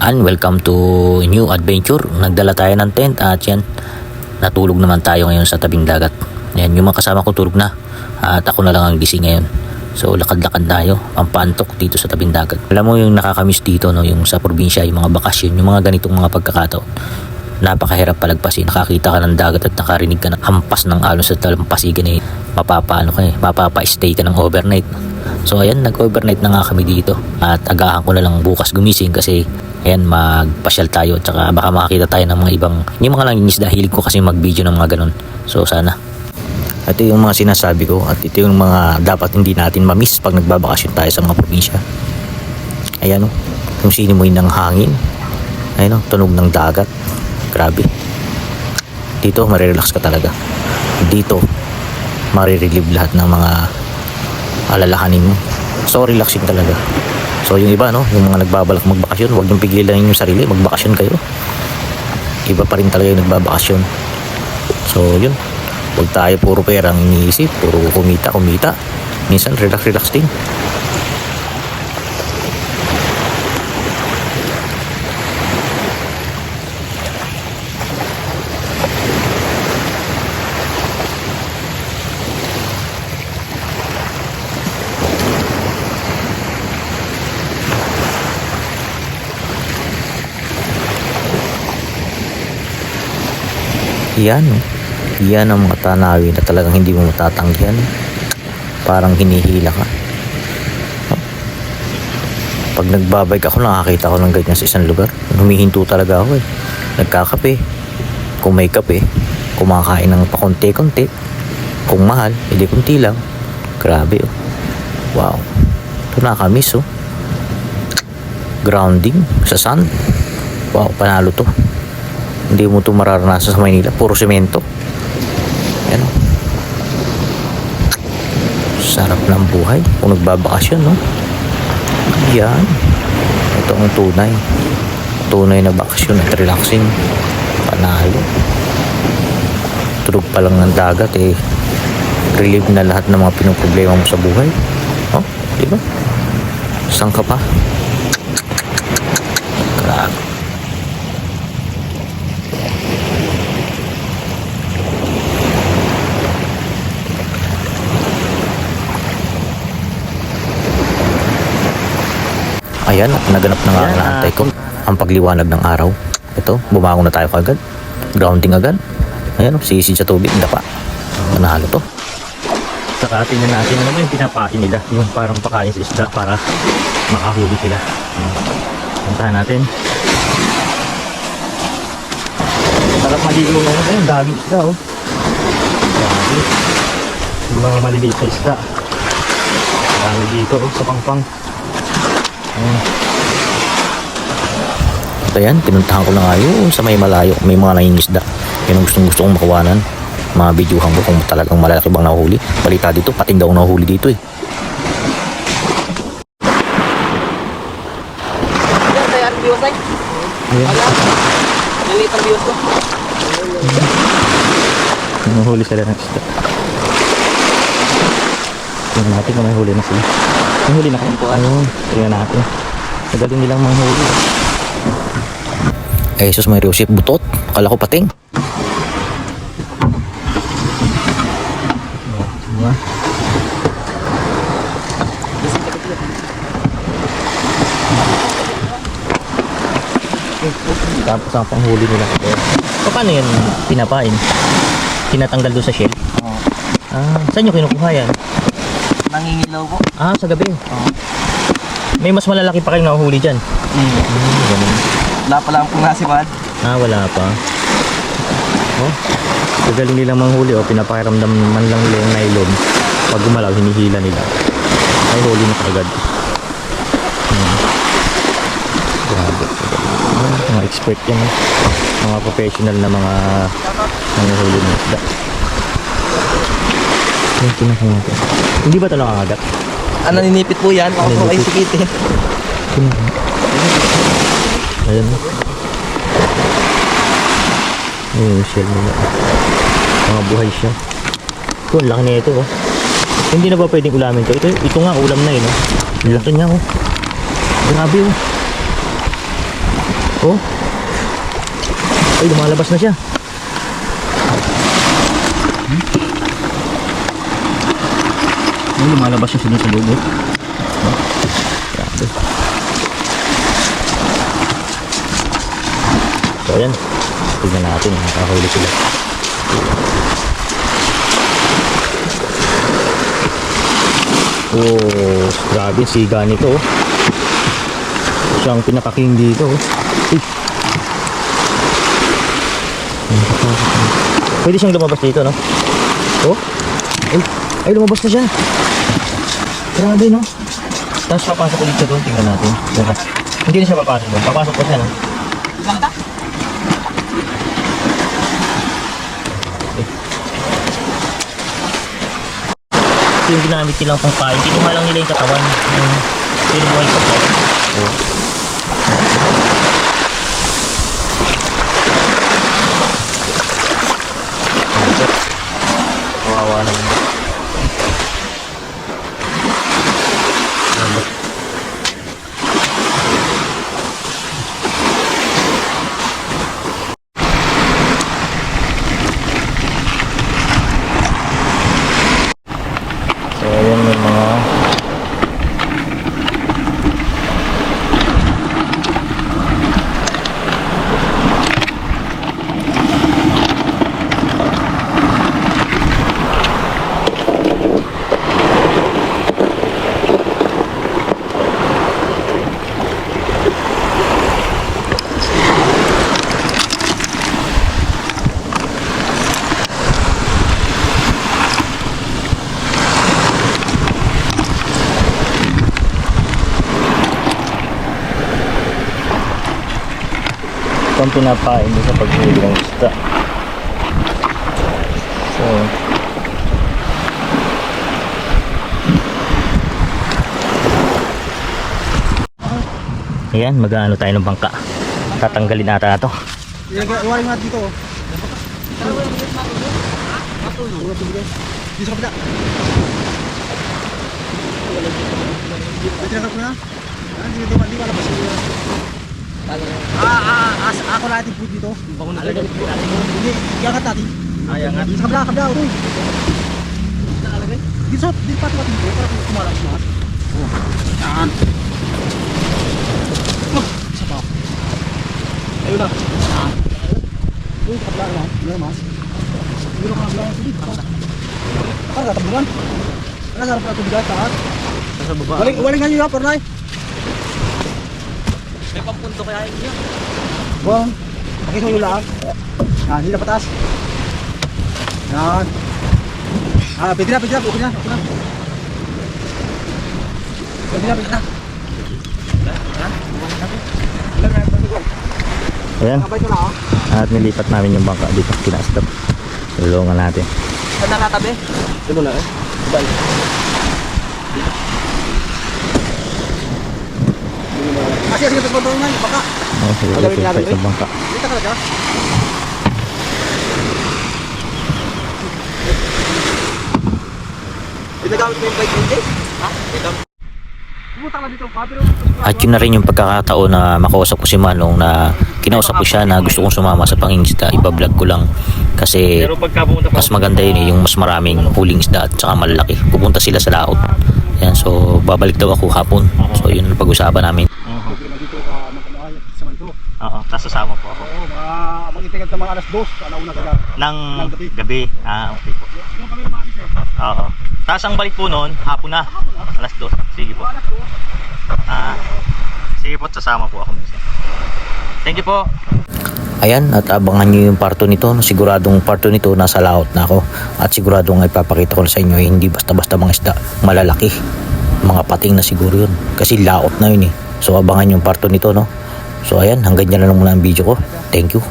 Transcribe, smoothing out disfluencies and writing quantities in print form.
And welcome to new adventure. Nagdala tayo ng tent at yan, natulog naman tayo ngayon sa tabing dagat. Yan, yung mga kasama ko tulog na at ako na lang ang gising ngayon. So lakad-lakad tayo, pampantok dito sa tabing dagat. Alam mo yung nakakamiss dito, no, yung sa probinsya, yung mga bakasyon, yung mga ganitong mga pagkakataon. Napakahirap palagpasin. Nakakita ka ng dagat at nakarinig ka ng hampas ng alon sa talampasigan eh. Mapapa-stay ka ng overnight. So ayan, nag-overnight na nga kami dito. At agahan ko na lang bukas gumising kasi ayan, magpasyal tayo at saka baka makakita tayo ng mga ibang, yung mga langingisda. Hilig ko kasi mag-video ng mga ganun. So sana. Ito yung mga sinasabi ko at ito yung mga dapat hindi natin ma-miss pag nagbabakasyon tayo sa mga probinsya. Ayan o, yung sinimoy ng hangin. Ayan o, tunog ng dagat. Grabe. Dito marirelax ka talaga. Dito marirelieve lahat ng mga alalahanin mo. So relaxing talaga. So yung iba, no, yung mga nagbabalak magbakasyon, huwag niyong pigilan yung sarili, magbakasyon kayo. Iba pa rin talaga yung nagbabakasyon. So yun, huwag tayo puro perang iniisip, puro kumita. Minsan relax din. Yan ang mga tanawin na talagang hindi mo matatanggihan. Parang hinihila ka. Pag nagbabike ako, nakakita ko ng ganyan sa isang lugar. Humihinto talaga ako eh. Nagkakape. Kung may kape, kumakain ng pakonti-konti. Kung mahal, hindi kunti lang. Grabe oh. Wow. Ito nakamiss oh. Grounding sa sand. Wow, panalo to. Hindi mo ito mararanasan sa Maynila. Puro semento. Yan. Sarap ng buhay kung nagbabakasyon, no? Yan. Ito ang tunay. Tunay na bakasyon at relaxing. Panalo. Tulog pa lang ng dagat, eh. Relieve na lahat ng mga pinoproblema mo sa buhay. Oh, diba? Saan ka pa? Grabe. Ayan, naganap na nga ang naantay ko. Ang pagliwanag ng araw. Ito, bumangon na tayo kagad. Grounding agad. Ayan, sisid sa tubig, dapa. Manalo to. Saka tingnan natin ano yung pinapain nila. Yung parang pakain sa isda para makahuli sila. Puntahan natin. Sarap maligo na yun. Ayun, daming isda oh. Dami. Yung mga maliliit na isda. Dami dito oh, sa pangpang. Ayan, pinuntahan ko na nga yun sa may malayo. May mga nangingisda. Yun ang gusto kong makuwanan. Mga videohan ko kung talagang malalaki bang nahuli. Balita dito, pating daw nahuli dito eh. Yan, tayo ang biwas ay. Wala. Naliit ang biwas ko. Nahuli sila ng isda. Tingnan natin kung may huli na sila. May huli na kayo po. Ayun, tingnan natin. Magaling nilang manghuli. Ay, Jesus, may Riosip butot. Akala ko pating. Diba? Tapos ang panghuli nila. Paano yan pinapain? Tinatanggal doon sa shell? Oo. Saan nyo kinukuha yan? Nangingilaw po. Sa gabi. Oo. May mas malalaki pa kayong nahuhuli dyan? Ganun. Wala pa lang pong nasibad. Wala pa. Oh, kagaling nilang manghuli o pinapakiramdam man lang nila yung nylon. Pag gumalaw, hinihila nila. Ay, huli na kagad. Grabe. Mga expert yan. Mga professional na mga nanguhuli ng isda. Hindi ba ito nakakagat? Naninipit po yan. Baka po kayo sikitin. Ayan o. Ayan yung shell nila. Mga buhay siya. Ito, ang laki na ito oh. Hindi na ba pwedeng ulamin ito? Ito nga, ulam na yun oh. Laki niya oh. Grabe oh. Oh. Ay, lumalabas na siya. Ay, lumalabas siya sa loob. Oh. Grabe. So, ayan. Tignan natin. Nakahuli sila. Oh, grabe. Siga nito. Oh. Siya ang pinaka-king dito. Oh. Uy. Pwede siyang lumabas dito, no? Oh. Ay, lumabas na siya. Grabe, no? Tapos papasok ulit siya doon. Tingnan natin. Hindi na siya papasok doon. Papasok pa siya, no? Ito yung ginamit nilang pang kain. Kinuha lang nila yung katawan. Yung pinuhay ko po. Oh. Kawawa naman. So ayan yung mga pang pinapain doon sa paghuli ng isda. So, ayan, mag-ano tayo ng bangka. Tatanggalin nata ito. Iwarin nga dito. Dito sa kapila. Tinangkap ko na. Dito, hindi ko alabas. Ako lahat yung food dito. Hindi, iangat natin. Iangat. Sa kabila, utoy. Dito, dito pa dito para kumalas mas. Yan. Isa pa. Ayun na. Uy, kabila na. Hindi mas. Hindi ko kabila na sulit. Karga tabungan. Ano sarap na tubigat lahat? Sa baba. Waling nga nyo ya, Pornay. May pampunto kaya yun yun. Bong, pakita mo yung lahat. Yan, hindi na patas. Yan. Pwede na. Ayan. Kabay ko na ako. At nilipat namin yung bangka dito. Kinastop. Tulungan natin. Saan nakatabi? Ito mo na eh. Bye. Sige, pagpapagawa nga, baka. Oh, sige, lipat yung bangka. Dito ka na dyan. Pinagamit mo yung bike mo, Jay? Ha? Pumunta ka dito, pero... At yun na rin yung pagkakataon na makausap ko si Manong na kinausap ko siya na gusto kong sumama sa pangingisda. Iba-vlog ko lang kasi mas maganda yun eh, yung mas maraming huling isda at saka malalaki. Pupunta sila sa laot. Yan, so babalik daw ako hapon. So yun ang pag-usapan namin. Oo, tapos sasama po ako. Oo, mag-itingat ng mga alas 2, alauna ka Ng gabi. Okay po. Oo. Tapos ang balik po noon, hapon na. Alas 2. Sige po. Sige po, sasama po ako minsan. Thank you po. Ayan, at abangan nyo yung parto nito. Siguradong parto nito, nasa laot na ako. At siguradong ipapakita ko sa inyo, hindi basta-basta mga isda. Malalaki. Mga pating na siguro yun. Kasi laot na yun eh. So abangan yung parto nito, no? So ayan, hanggang dyan na lang muna ang video ko. Thank you.